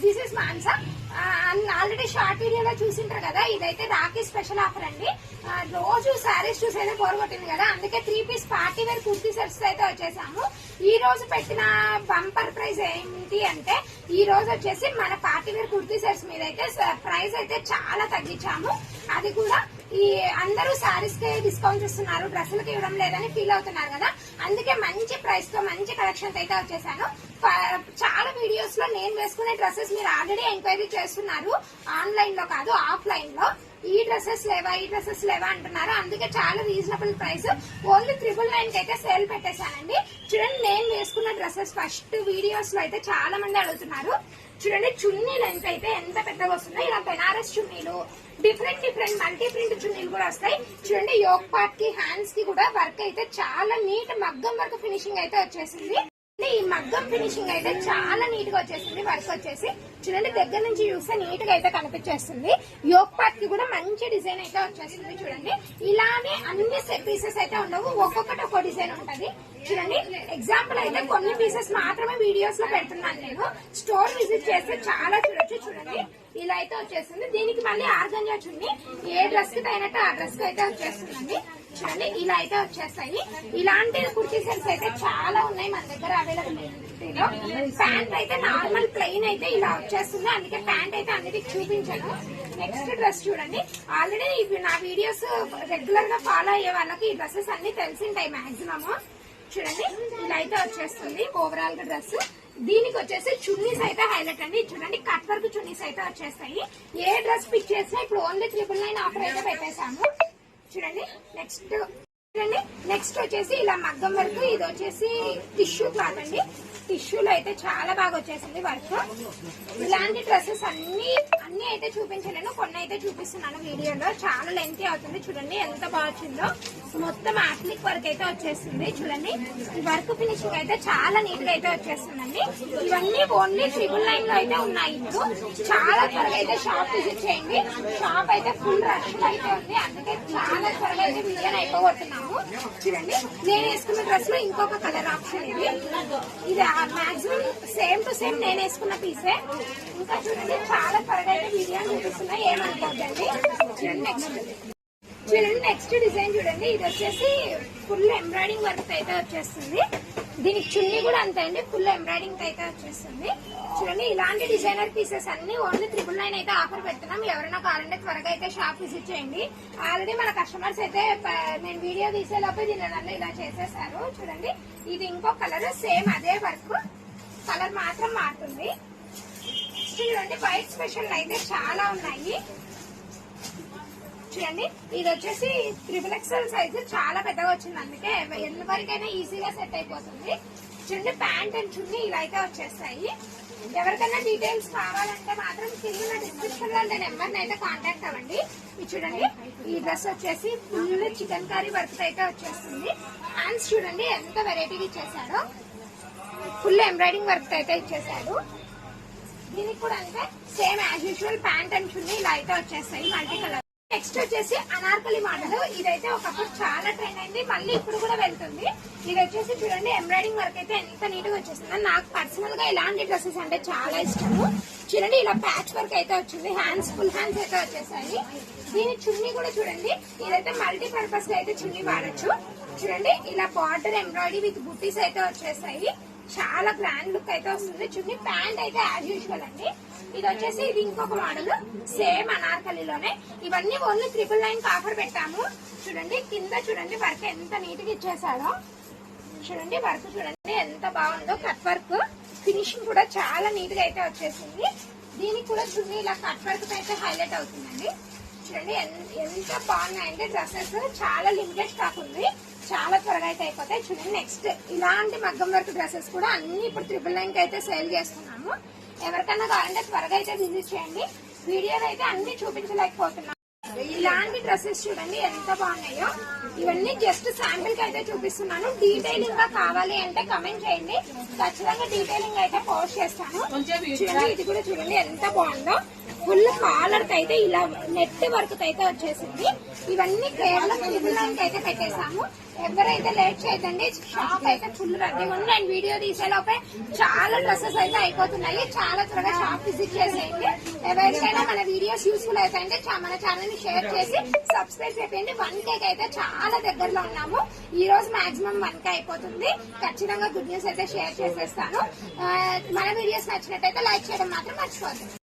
This is Mansa. Already short వీడియోలో చూసింటారు కదా, ఇదైతే రాఖీ స్పెషల్ ఆఫర్ అండి. రోజు శారీస్ చూసైతే బోర్ కొట్టింది కదా, అందుకే 3 piece party wear kurti sets అయితే వచ్చేసాము. ఈ రోజు పెట్టిన బంపర్ ప్రైస్ ఏంటి అంటే, ఈ రోజు వచ్చేసి మన పార్టీ వేర్ కుర్తీ సెట్స్ మీద అయితే ప్రైస్ అయితే చాలా తగ్గించాము. అది కూడా ఈ అందరూ శారీస్ కి డిస్కౌంట్ ఇస్తున్నారు, డ్రెస్సులకి ఇవ్వడం లేదని ఫీల్ అవుతున్నారు కదా, అందుకే మంచి ప్రైస్ తో మంచి కలెక్షన్ అయితే వచ్చేసాను. చాలా వీడియోస్ లో నేను వేసుకునే డ్రెస్సెస్ మీరు ఆల్రెడీ ఎంక్వైరీ చేస్తున్నారు, ఆన్లైన్ లో కాదు ఆఫ్లైన్ లో. ఈ డ్రెస్సెస్ లేవా అంటున్నారు, అందుకే చాలా రీజనబుల్ ప్రైస్. ఓన్లీ 999 కి అయితే సేల్ పెట్టేశానండి. చూడండి, నేను వేసుకున్న డ్రెస్సెస్ ఫస్ట్ వీడియోస్ లో అయితే చాలా మంది అడుగుతున్నారు. చూడండి, చున్నీ లెంత్ అయితే ఎంత పెద్దగా వస్తుందో. ఇలా బెనారస్ చున్నీలు, డిఫరెంట్ మల్టీ ప్రింట్ చున్నీలు కూడా వస్తాయి. చూడండి, యోక్ పార్ట్ కి హ్యాండ్స్ కి కూడా వర్క్ అయితే చాలా నీట్ మగ్గం వర్క్ ఫినిషింగ్ అయితే వచ్చేసింది. ఈ మగ్గం ఫినిషింగ్ అయితే చాలా నీట్ గా వచ్చేసింది. వర్క్ వచ్చేసి చూడండి, దగ్గర నుంచి చూస్తే నీట్ గా అయితే కనిపించేస్తుంది. యోక్ పార్ట్ కి కూడా మంచి డిజైన్ అయితే వచ్చేసింది. చూడండి, ఇలానే అన్ని సెట్ పీసెస్ అయితే ఉండవు, ఒక్కొక్కటి ఒక్కో డిజైన్ ఉంటది. చూడండి, ఎగ్జాంపుల్ అయితే కొన్ని పీసెస్ మాత్రమే వీడియోస్ లో పెడుతున్నాను నేను. స్టోర్ విజిట్ చేస్తే చాలా చూడొచ్చు. చూడండి, ఇలా అయితే వచ్చేస్తుంది. దీనికి మళ్ళీ ఆర్గంజా చున్నీ, ఏ డ్రెస్ కి తగినట్టు ఆ డ్రెస్ కి అయితే వచ్చేస్తుందండి. చూడండి, ఇలా అయితే వచ్చేస్తాయి. ఇలాంటి కుర్తీ సెట్స్ అయితే చాలా ఉన్నాయి మన దగ్గర అవైలబిలిటీలో. ప్యాంట్ అయితే నార్మల్ ప్లెయిన్ అయితే ఇలా వచ్చేస్తుంది, అందుకే ప్యాంట్ అయితే అన్నిటికి చూపించాను. నెక్స్ట్ డ్రెస్ చూడండి, ఆల్రెడీ నా వీడియోస్ రెగ్యులర్ గా ఫాలో అయ్యే వాళ్ళకి ఈ డ్రెస్సెస్ అన్ని తెలిసింటాయి మాక్సిమమ్. చూడండి, ఇలా అయితే వచ్చేస్తుంది ఓవరాల్ గా డ్రెస్. దీనికి వచ్చేసి చున్నీస్ అయితే హైలైట్ అండి. చూడండి, కట్ వర్క్ చున్నీస్ అయితే వచ్చేస్తాయి. ఏ డ్రెస్ పిక్ చేసినా ఇప్పుడు ఓన్లీ 999 ఆఫర్ అయితే పెట్టేశాము. చూడండి, నెక్స్ట్ వచ్చేసి ఇలా మగ్గం వర్క్. ఇది వచ్చేసి టిష్యూ క్లాత్ అండి. టిష్యూలో అయితే చాలా బాగా వచ్చేసింది వర్క్. ఇలాంటి డ్రెస్సెస్ అన్ని అయితే చూపించలేను, కొన్ని అయితే చూపిస్తున్నాను వీడియోలో, చాలా లెంతీ అవుతుంది. చూడండి ఎంత బాగా వచ్చిందో, మొత్తం యాప్లిక్ వర్క్ అయితే వచ్చేస్తుంది. చూడండి, ఈ వర్క్ ఫినిషింగ్ అయితే చాలా నీట్ గా అయితే వచ్చేస్తుందండి. ఇవన్నీ ఓన్లీ 999 లో అయితే ఉన్నాయి. ఇప్పుడు చాలా త్వరగా అయితే షాప్ విజిట్ చేయండి. షాప్ అయితే ఫుల్ రష్ అయితే ఉంది, అందుకే చాలా త్వరగా అయితే వీడియో అయిపోగొడుతున్నాము. చూడండి, నేను వేసుకున్న డ్రెస్ లో ఇంకొక కలర్ ఆప్షన్ ఇది మాక్సిమం సేమ్ టు సేమ్ నేను వేసుకున్న పీసే. ఇంకా చూడండి, చాలా త్వరగా అయితే వీడియో చూపిస్తున్నాయి, ఏమనుకోవద్దండి. చూడండి, నెక్స్ట్ డిజైన్ చూడండి, ఇది వచ్చేసి ఫుల్ ఎంబ్రాయిడింగ్ వర్క్ అయితే వచ్చేస్తుంది. దీనికి చున్నీ కూడా అంతే అండి, ఫుల్ ఎంబ్రాయిడింగ్ అయితే వచ్చేస్తుంది. చూడండి, ఇలాంటి డిజైనర్ పీసెస్ అన్ని ఓన్లీ 999 అయితే ఆఫర్ పెడుతున్నాం. ఎవరైనా కావాలంటే త్వరగా అయితే షాప్ విజిట్ చేయండి. ఆల్రెడీ మన కస్టమర్స్ అయితే నేను వీడియో తీసేలోపే దీని ఇలా చేసేసారు. చూడండి, ఇది ఇంకో కలర్, సేమ్ అదే వర్క్, కలర్ మాత్రం మారుతుంది. చూడండి, వైట్ స్పెషల్ అయితే చాలా ఉన్నాయి. చూడండి, ఇది వచ్చేసి 3XL సైజు, చాలా పెద్దగా వచ్చింది, అందుకే ఎవరికైనా ఈజీగా సెట్ అయిపోతుంది. చూడండి, ప్యాంట్ అండ్ చున్నీ ఇలా అయితే వచ్చేస్తాయి. ఎవరికైనా డీటెయిల్స్ కావాలంటే మాత్రం కింద డిస్క్రిప్షన్ లో నెంబర్ అయితే కాంటాక్ట్ అవ్వండి. ఇది చూడండి, ఈ డ్రెస్ వచ్చేసి ఫుల్ చికెన్ కర్రీ వర్క్ అయితే వచ్చేస్తుంది. హ్యాండ్స్ చూడండి ఎంత వెరైటీగా ఇచ్చేసాడో, ఫుల్ ఎంబ్రాయిడింగ్ వర్క్ అయితే ఇచ్చేసాడు. దీనికి కూడా అంటే same as usual pant and చున్నీ ఇలా అయితే వచ్చేస్తాయి, మల్టీ కలర్. నెక్స్ట్ వచ్చేసి అనార్కలి మోడల్. ఇదైతే ఒకప్పుడు చాలా ట్రెండ్ అయింది, మళ్ళీ ఇప్పుడు కూడా వెళ్తుంది. ఇది వచ్చేసి చూడండి, ఎంబ్రాయిడింగ్ వర్క్ అయితే ఎంత నీట్ గా వచ్చేసింది. నాకు పర్సనల్ గా ఇలాంటి డ్రెస్సెస్ అంటే చాలా ఇష్టము. చూడండి, ఇలా ప్యాచ్ వర్క్ అయితే వచ్చింది, హ్యాండ్స్ ఫుల్ హ్యాండ్స్ అయితే వచ్చేసాయి. దీని చున్నీ కూడా చూడండి, ఇదైతే మల్టీపర్పస్ గా అయితే చున్నీ వాడచ్చు. చూడండి, ఇలా బార్డర్ ఎంబ్రాయిడరీ విత్ బుట్టీస్ అయితే వచ్చేసాయి, చాలా గ్రాండ్ లుక్ అయితే వస్తుంది. చున్నీ ప్యాంట్ అయితే యాజ్ యూజువల్ అండి. ఇది వచ్చేసి ఇది ఇంకొక మోడల్, సేమ్ అనార్కలిలోనే. ఇవన్నీ ఓన్లీ 999 ఆఫర్ పెట్టాము. చూడండి, కింద చూడండి వర్క్ ఎంత నీట్ గా ఇచ్చేసాడో. చూడండి, వర్క్ చూడండి ఎంత బాగుందో, కట్ వర్క్ ఫినిషింగ్ కూడా చాలా నీట్ గా అయితే వచ్చేసింది. దీనికి కూడా చున్నీ ఇలా కట్ వర్క్ అయితే హైలైట్ అవుతుందండి. చూడండి, ఎంత బాగున్నాయంటే డ్రెస్సెస్, చాలా లిమిటెడ్ స్టాక్ ఉంది, చాలా త్వరగా అయితే అయిపోతాయి. చూడండి, నెక్స్ట్ ఇలాంటి మగ్గం వర్క్ డ్రెస్సెస్ కూడా అన్ని ఇప్పుడు 999 అయితే సేల్ చేస్తున్నాము. ఎవరికైనా కావాలంటే త్వరగా అయితే విజిట్ చేయండి. వీడియోలో అయితే అన్ని చూపించలేకపోతున్నాం. ఇలాంటి డ్రెస్సెస్ చూడండి ఎంత బాగున్నాయో. ఇవన్నీ జస్ట్ శాంపిల్ కి అయితే చూపిస్తున్నాను. డీటెయిలింగ్ గా కావాలి అంటే కమెంట్ చేయండి, ఖచ్చితంగా డీటెయిలింగ్ అయితే పోస్ట్ చేస్తాను. చూడండి ఇది కూడా చూడండి ఎంత బాగుందో. ఫుల్ కాలర్ కి అయితే ఇలా నెట్ వర్క్ అయితే వచ్చేసింది. ఇవన్నీ కేవలం కి అయితే పెట్టేసాము. ఎవరైతే లేట్ చేయదండి, షాప్ అయితే ఫుల్ రద్దీగా ఉంది. అండ్ వీడియో తీసేలోపే చాలా డ్రెస్సెస్ అయితే అయిపోతున్నాయి. చాలా త్వరగా షాప్ విజిట్ చేసేయండి. ఎవరికైనా మన వీడియోస్ యూస్ఫుల్ అవుతాయంటే మన ఛానల్ ని షేర్ చేసి సబ్స్క్రైబ్ చేయండి. 1K అయితే చాలా దగ్గరలో ఉన్నాము. ఈ రోజు మాక్సిమం 1K అయిపోతుంది. ఖచ్చితంగా గుడ్ న్యూస్ అయితే షేర్ చేసేస్తాను. మన వీడియోస్ నచ్చినట్టయితే లైక్ చేయడం మాత్రం మర్చిపోద్దు.